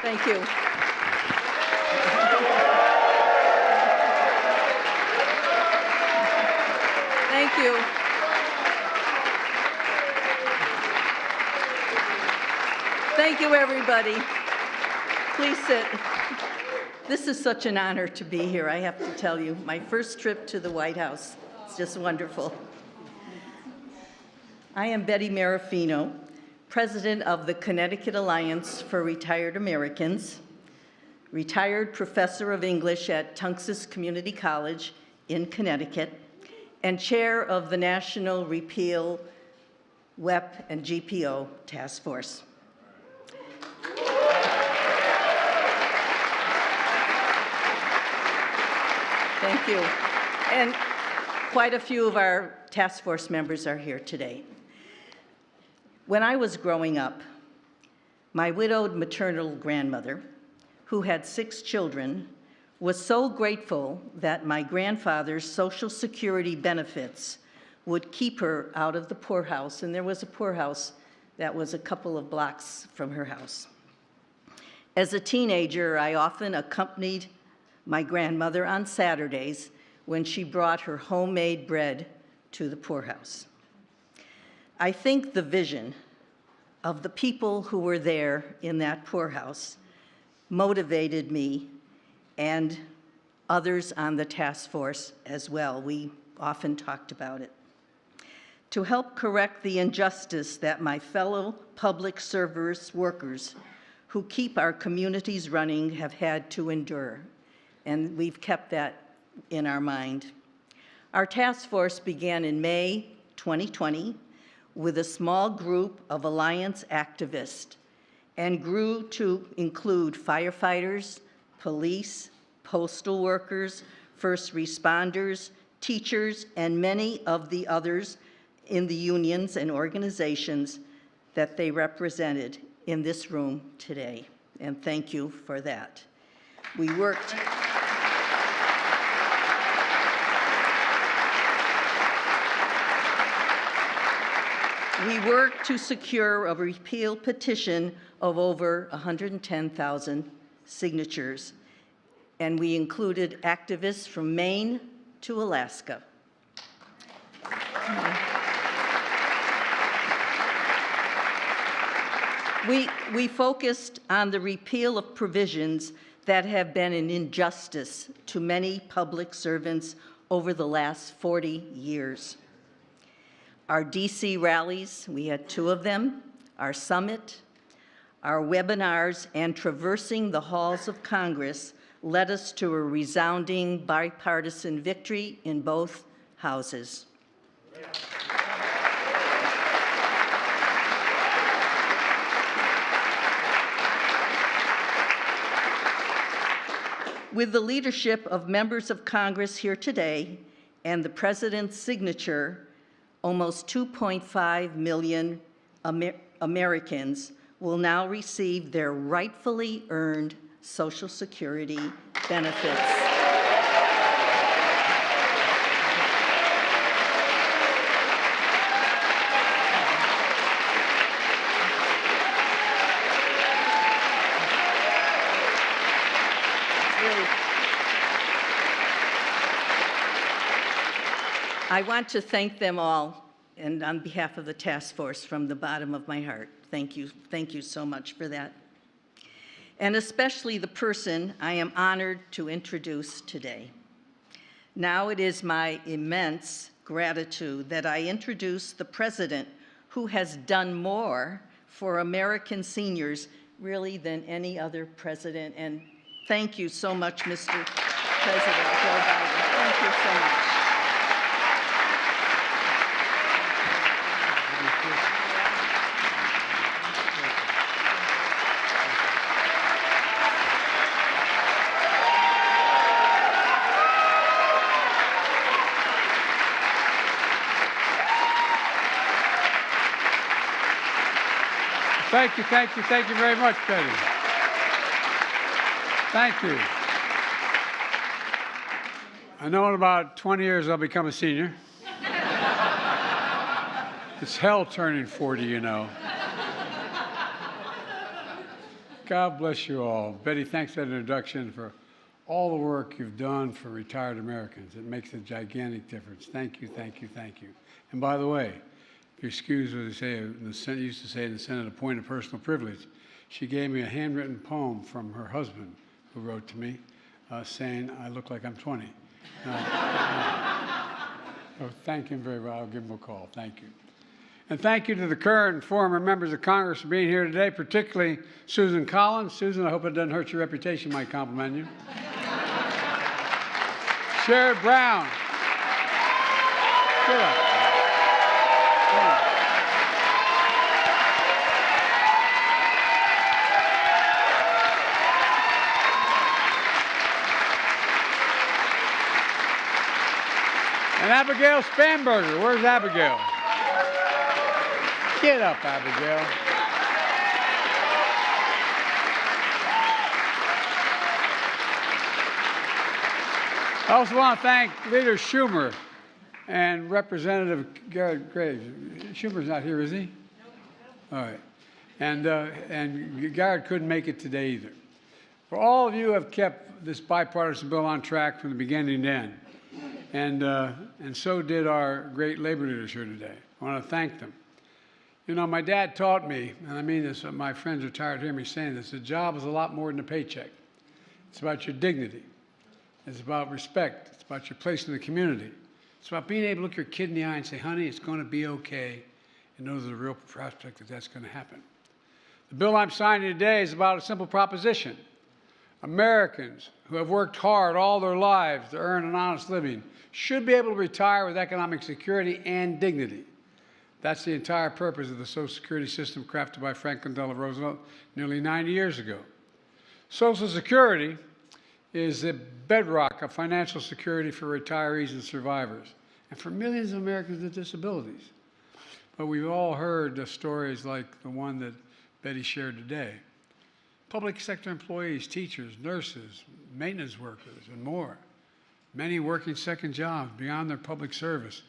Thank you. Thank you. Thank you, everybody. Please sit. This is such an honor to be here, I have to tell you. My first trip to the White House. It's just wonderful. I am Betty Marafino, president of the Connecticut Alliance for Retired Americans, retired professor of English at Tunxus Community College in Connecticut, and chair of the National Repeal WEP and GPO Task Force. Thank you. And quite a few of our task force members are here today. When I was growing up, my widowed maternal grandmother, who had 6 children, was so grateful that my grandfather's Social Security benefits would keep her out of the poorhouse, and there was a poorhouse that was a couple of blocks from her house. As a teenager, I often accompanied my grandmother on Saturdays when she brought her homemade bread to the poorhouse. I think the vision of the people who were there in that poorhouse motivated me and others on the task force as well. We often talked about it. To help correct the injustice that my fellow public service workers who keep our communities running have had to endure. And we've kept that in our mind. Our task force began in May 2020 with a small group of Alliance activists and grew to include firefighters, police, postal workers, first responders, teachers, and many of the others in the unions and organizations that they represented in this room today. And thank you for that. We worked to secure a repeal petition of over 110,000 signatures, and we included activists from Maine to Alaska. We focused on the repeal of provisions that have been an injustice to many public servants over the last 40 years. Our DC rallies, we had 2 of them, our summit, our webinars, and traversing the halls of Congress led us to a resounding bipartisan victory in both houses. With the leadership of members of Congress here today and the President's signature, almost 2.5 million Americans will now receive their rightfully earned Social Security benefits. I want to thank them all, and on behalf of the task force, from the bottom of my heart. Thank you so much for that. And especially the person I am honored to introduce today. Now it is my immense gratitude that I introduce the president who has done more for American seniors really than any other president. And thank you so much, Mr. President Joe Biden. Thank you so much. Thank you very much, Betty. Thank you. I know in about 20 years I'll become a senior. It's hell turning 40, you know. God bless you all. Betty, thanks for that introduction, for all the work you've done for retired Americans. It makes a gigantic difference. Thank you, thank you, thank you. And by the way, if you excuse what they say, the Senate used to say in the Senate, a point of personal privilege. She gave me a handwritten poem from her husband, who wrote to me, saying, I look like I'm 20. So thank him very well. I'll give him a call. Thank you. And thank you to the current and former members of Congress for being here today, particularly Susan Collins. Susan, I hope it doesn't hurt your reputation, might compliment you. Sherrod Brown. Get up. And Abigail Spanberger. Where's Abigail? Get up, Abigail. I also want to thank Leader Schumer and Representative Garrett Graves. Schumer's not here, is he? All right. And Garrett couldn't make it today either. For all of you who have kept this bipartisan bill on track from the beginning to end. And so did our great labor leaders here today. I want to thank them. You know, my dad taught me, and I mean this, my friends are tired of hearing me saying this, the job is a lot more than a paycheck. It's about your dignity. It's about respect. It's about your place in the community. It's about being able to look your kid in the eye and say, honey, it's going to be okay, and know there's a real prospect that that's going to happen. The bill I'm signing today is about a simple proposition. Americans who have worked hard all their lives to earn an honest living should be able to retire with economic security and dignity. That's the entire purpose of the Social Security system crafted by Franklin Delano Roosevelt nearly 90 years ago. Social Security is the bedrock of financial security for retirees and survivors, and for millions of Americans with disabilities. But we've all heard the stories like the one that Betty shared today. Public sector employees, teachers, nurses, maintenance workers, and more. Many working second jobs beyond their public service,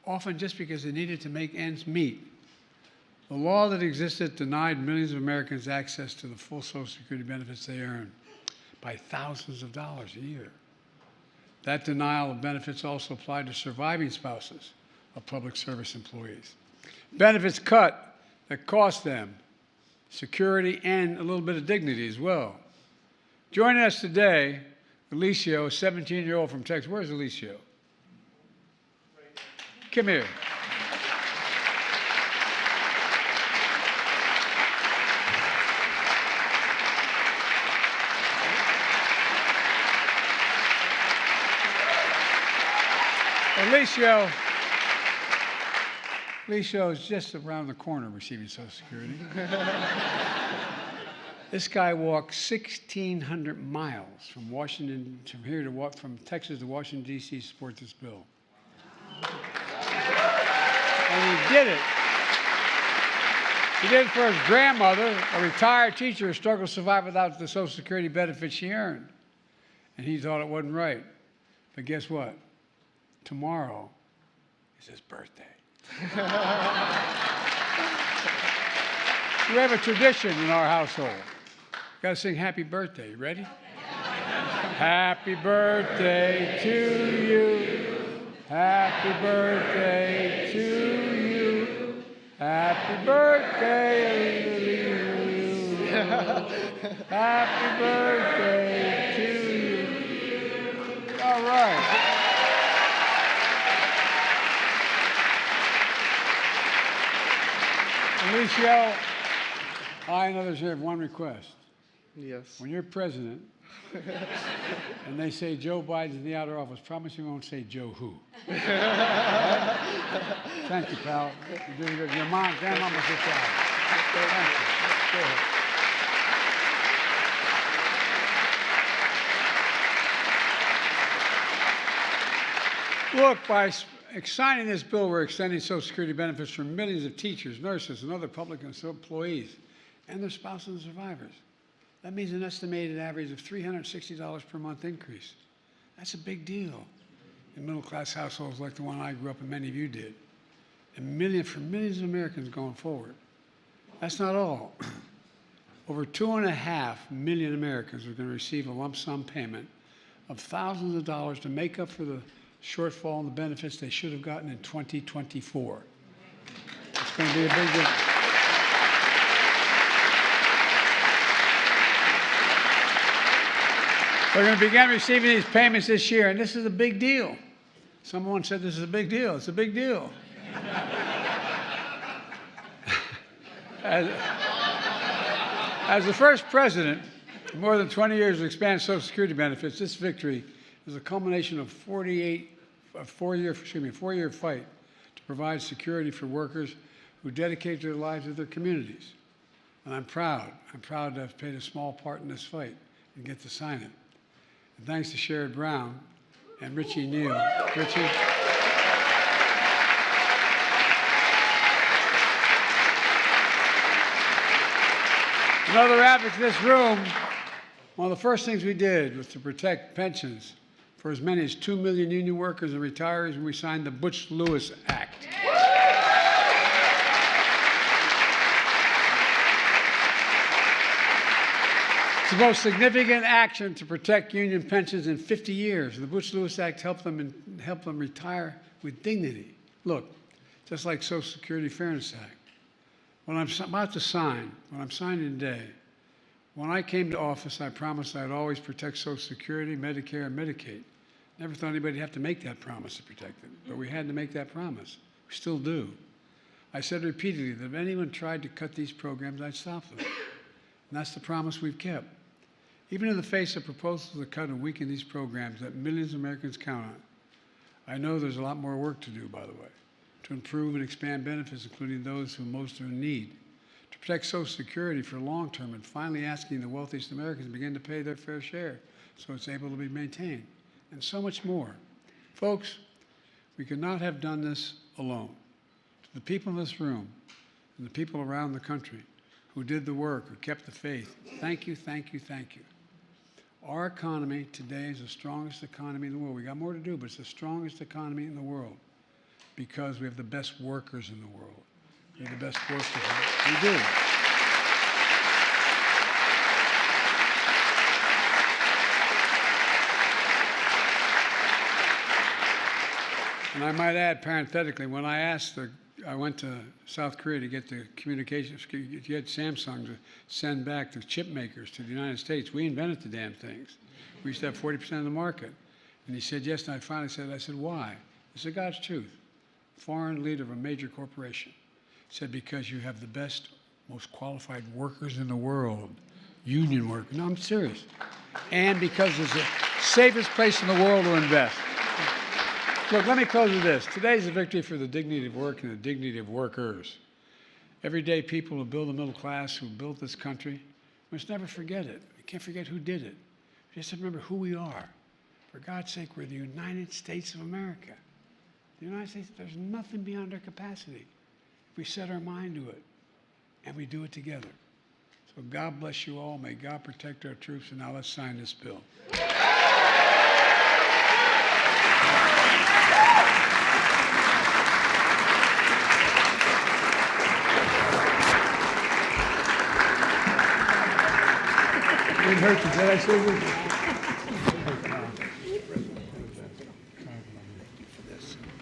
often just because they needed to make ends meet. The law that existed denied millions of Americans access to the full Social Security benefits they earn by thousands of dollars a year. That denial of benefits also applied to surviving spouses of public service employees. Benefits cut that cost them security and a little bit of dignity as well. Joining us today, Alicio, a 17-year-old from Texas. Where's Alicio? Come here. Alicio is just around the corner receiving Social Security. This guy walked 1,600 miles from Washington, from Texas to Washington, D.C. to support this bill. And he did it. He did it for his grandmother, a retired teacher who struggled to survive without the Social Security benefits she earned. And he thought it wasn't right. But guess what? Tomorrow is his birthday. We have a tradition in our household. Got to sing happy birthday. You ready? Happy birthday to you. Happy birthday to you. Happy birthday to you. Happy birthday to you. All right. Alicio, I and others here have one request. Yes. When you're president and they say Joe Biden's in the outer office, promise you won't say Joe who. Right? Thank you, pal. You're doing good. Your mom, grandmama's good job. Thank you. Go ahead. Look, by signing this bill, we're extending Social Security benefits for millions of teachers, nurses, and other public employees and their spouses and survivors. That means an estimated average of $360 per month increase. That's a big deal in middle-class households like the one I grew up in, many of you did, and for millions of Americans going forward. That's not all. over 2.5 million Americans are going to receive a lump sum payment of thousands of dollars to make up for the shortfall in the benefits they should have gotten in 2024. It's going to be a big deal. We're going to begin receiving these payments this year, and this is a big deal. Someone said this is a big deal. It's a big deal. As the first president in more than 20 years to expand Social Security benefits, this victory is a culmination of a four-year fight to provide security for workers who dedicate their lives to their communities. And I'm proud to have played a small part in this fight and get to sign it. And thanks to Sherrod Brown and Richie Neal. Richie? And other advocates in this room, one of the first things we did was to protect pensions for as many as 2 million union workers and retirees when we signed the Butch-Lewis Act. It's the most significant action to protect union pensions in 50 years. The Butch-Lewis Act helped them retire with dignity. Look, just like Social Security Fairness Act. When I'm about to sign, when I'm signing today, when I came to office, I promised I'd always protect Social Security, Medicare, and Medicaid. Never thought anybody'd have to make that promise to protect them, but we had to make that promise. We still do. I said repeatedly that if anyone tried to cut these programs, I'd stop them. And that's the promise we've kept. Even in the face of proposals to cut and weaken these programs that millions of Americans count on, I know there's a lot more work to do, by the way, to improve and expand benefits, including those who most are in need, to protect Social Security for long term, and finally asking the wealthiest Americans to begin to pay their fair share so it's able to be maintained, and so much more. Folks, we could not have done this alone. To the people in this room and the people around the country who did the work, who kept the faith, thank you, thank you, thank you. Our economy today is the strongest economy in the world. We got more to do, but it's the strongest economy in the world because we have the best workers in the world. We have the best workers. We do. And I might add, parenthetically, when I went to South Korea to get the communications, to get Samsung to send back the chip makers to the United States. We invented the damn things. We used to have 40% of the market. And he said yes, and I finally said, why? He said, God's truth. Foreign leader of a major corporation said, because you have the best, most qualified workers in the world, union workers. No, I'm serious. And because it's the safest place in the world to invest. Look, let me close with this. Today's a victory for the dignity of work and the dignity of workers. Everyday people who build the middle class, who built this country, we must never forget it. We can't forget who did it. We just have to remember who we are. For God's sake, we're the United States of America. The United States, there's nothing beyond our capacity. If we set our mind to it, and we do it together. So God bless you all. May God protect our troops. And now let's sign this bill. Didn't hurt you, did I, Susan?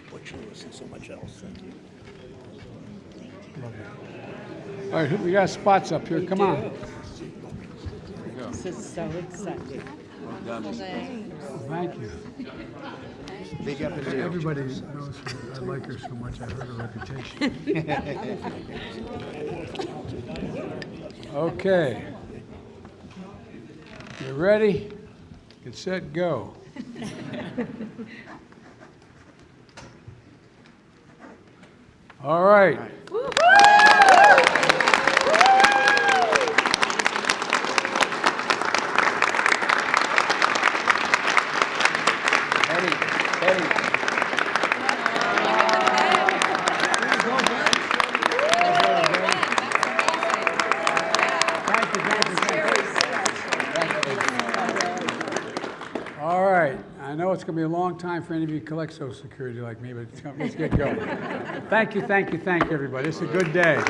Butch-Lewis and so much else. Thank you. All right, we got spots up here. Come on. This is so exciting. Thank you. Big up in the Everybody knows I like her so much. I heard her reputation. Okay. You ready? Get set, go. All right. All right. I know it's going to be a long time for any of you who collect Social Security like me, but let's get going. Thank you, everybody. It's a good day.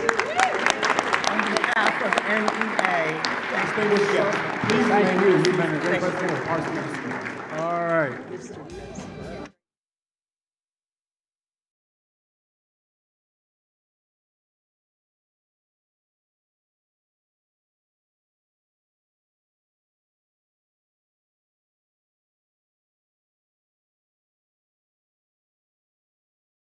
of NEA. Thank you. You've been a great support. All right.